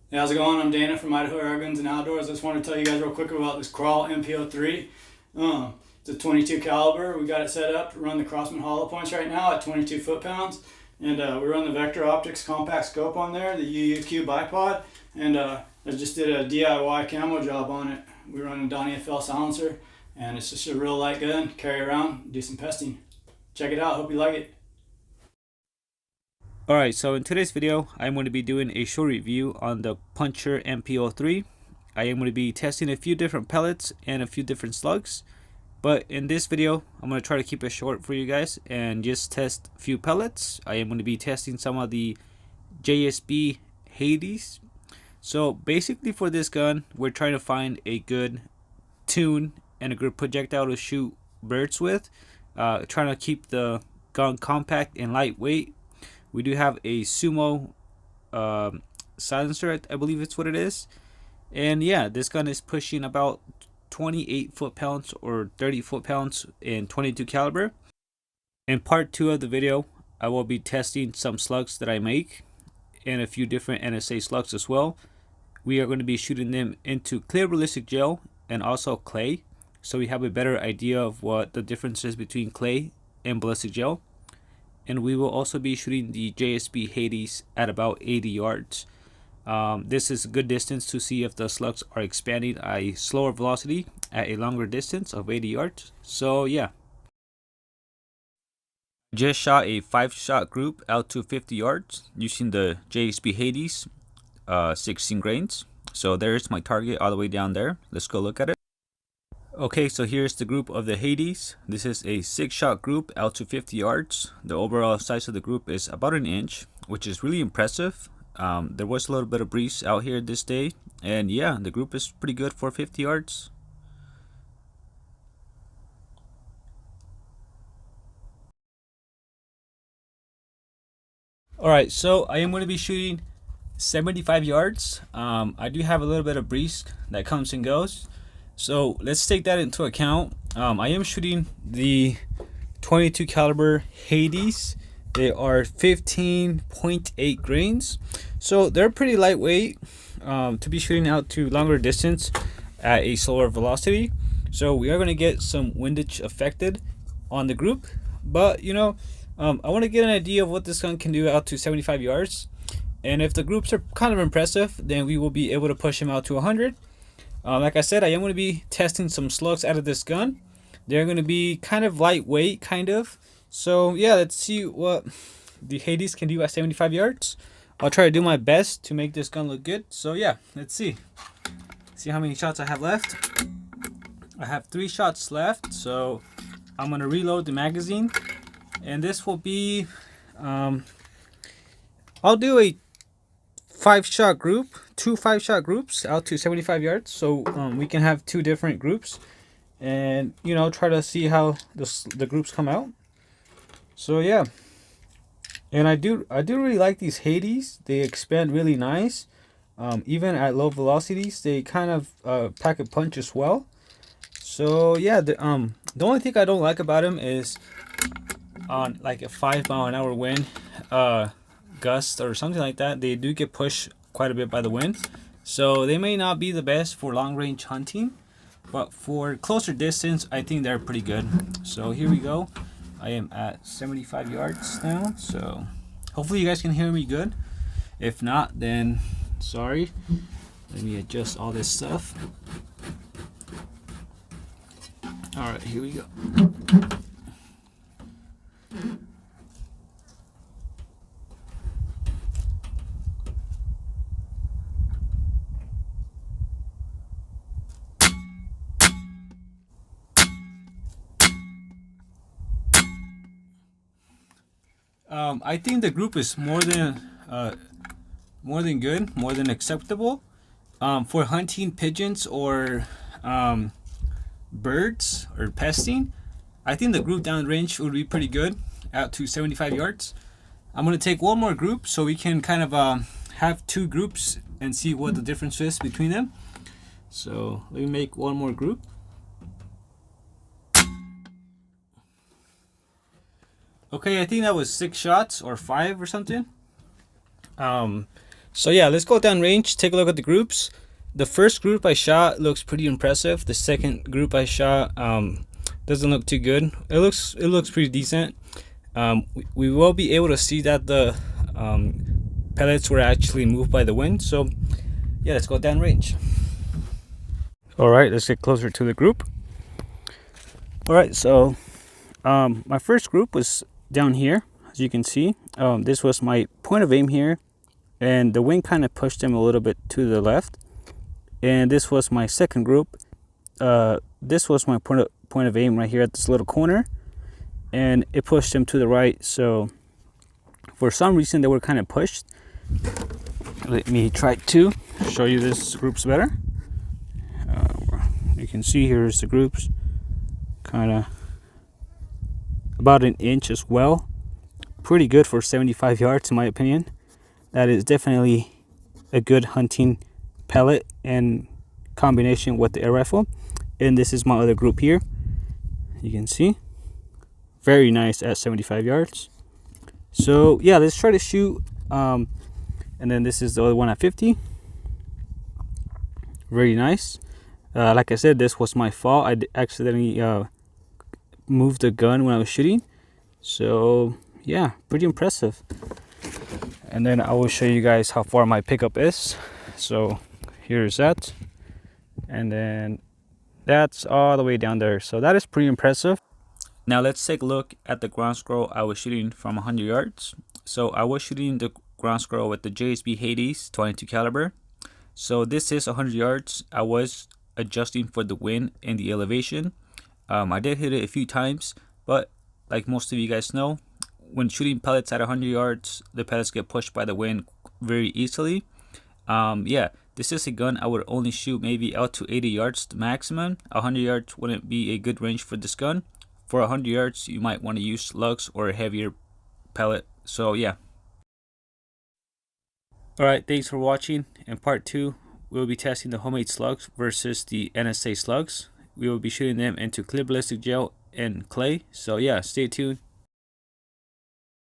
Hey, how's it going? I'm Dana from Idaho Airguns and Outdoors. I just want to tell you guys real quick about this kral np-03. It's a 22 caliber. We got it set up to run the Crossman hollow points right now at 22 foot-pounds, and we run the Vector Optics compact scope on there, the UUQ bipod, and I just did a DIY camo job on it. We run a Donnie FL silencer, and it's just a real light gun. Carry around, do some pesting. Check it out. Hope you like it. Alright, so in today's video, I'm going to be doing a short review on the Puncher np-03. I am going to be testing a few different pellets and a few different slugs. But in this video, I'm going to try to keep it short for you guys and just test a few pellets. I am going to be testing some of the JSB Hades. So basically for this gun, we're trying to find a good tune and a good projectile to shoot birds with. Trying to keep the gun compact and lightweight. We do have a Sumo silencer, I believe it's what it is. And yeah, this gun is pushing about 28 foot-pounds or 30 foot-pounds in 22 caliber. In part 2 of the video, I will be testing some slugs that I make and a few different NSA slugs as well. We are going to be shooting them into clear ballistic gel and also clay, so we have a better idea of what the difference is between clay and ballistic gel. And we will also be shooting the JSB Hades at about 80 yards. This is a good distance to see if the slugs are expanding at a slower velocity at a longer distance of 80 yards. So yeah. Just shot a 5-shot group out to 50 yards using the JSB Hades 16 grains. So there's my target all the way down there. Let's go look at it. Okay, so here's the group of the Hades. This is a 6-shot group out to 50 yards. The overall size of the group is about an inch, which is really impressive. There was a little bit of breeze out here this day, and yeah, the group is pretty good for 50 yards. Alright, so I am going to be shooting 75 yards. I do have a little bit of breeze that comes and goes. So let's take that into account. I am shooting the 22 caliber Hades. They are 15.8 grains, so they're pretty lightweight to be shooting out to longer distance at a slower velocity. So we are going to get some windage affected on the group, but you know, I want to get an idea of what this gun can do out to 75 yards, and if the groups are kind of impressive, then we will be able to push them out to 100. Like I said, I am going to be testing some slugs out of this gun. They're going to be kind of lightweight, kind of. So yeah, let's see what the Hades can do at 75 yards. I'll try to do my best to make this gun look good. So yeah, let's see. See how many shots I have left. I have 3 shots left, so I'm going to reload the magazine. And this will be, I'll do a 5-shot group, 2 5-shot groups out to 75 yards, so we can have 2 different groups, and you know, try to see how the groups come out. So yeah, and I do really like these Hades. They expand really nice, even at low velocities. They kind of pack a punch as well. So yeah, the only thing I don't like about them is on like a 5-mile-an-hour wind gust or something like that, they do get pushed quite a bit by the wind, so they may not be the best for long range hunting, but for closer distance I think they're pretty good. So here we go. I am at 75 yards now, so hopefully you guys can hear me good. If not, then sorry. Let me adjust all this stuff. All right, here we go. I think the group is more than good, more than acceptable. For hunting pigeons or birds or pesting, I think the group downrange would be pretty good out to 75 yards. I'm going to take one more group so we can kind of have 2 groups and see what the difference is between them. So let me make one more group. Okay, I think that was 6 shots or 5 or something. So yeah, let's go down range, take a look at the groups. The first group I shot looks pretty impressive. The second group I shot doesn't look too good. It looks pretty decent. We will be able to see that the pellets were actually moved by the wind. So yeah, let's go down range. All right, let's get closer to the group. All right, so my first group was down here, as you can see. This was my point of aim here, and the wind kind of pushed him a little bit to the left. And this was my second group. This was my point of aim right here at this little corner, and it pushed him to the right. So for some reason they were kind of pushed. Let me try to show you this groups better. You can see here's the groups, kind of about an inch as well. Pretty good for 75 yards in my opinion. That is definitely a good hunting pellet and combination with the air rifle. And this is my other group here. You can see very nice at 75 yards. So yeah, let's try to shoot. And then this is the other one at 50. Very nice. Like I said, this was my fault. I accidentally moved the gun when I was shooting. So yeah, pretty impressive. And then I will show you guys how far my pickup is. So here's that, and then that's all the way down there. So that is pretty impressive. Now let's take a look at the ground squirrel I was shooting from 100 yards. So I was shooting the ground squirrel with the JSB Hades 22 caliber. So this is 100 yards. I was adjusting for the wind and the elevation. I did hit it a few times, but like most of you guys know, when shooting pellets at 100 yards, the pellets get pushed by the wind very easily. Yeah, this is a gun I would only shoot maybe out to 80 yards the maximum. 100 yards wouldn't be a good range for this gun. For 100 yards, you might want to use slugs or a heavier pellet. So yeah. Alright, thanks for watching. In part 2, we'll be testing the homemade slugs versus the NSA slugs. We will be shooting them into clear ballistic gel and clay. So yeah, stay tuned.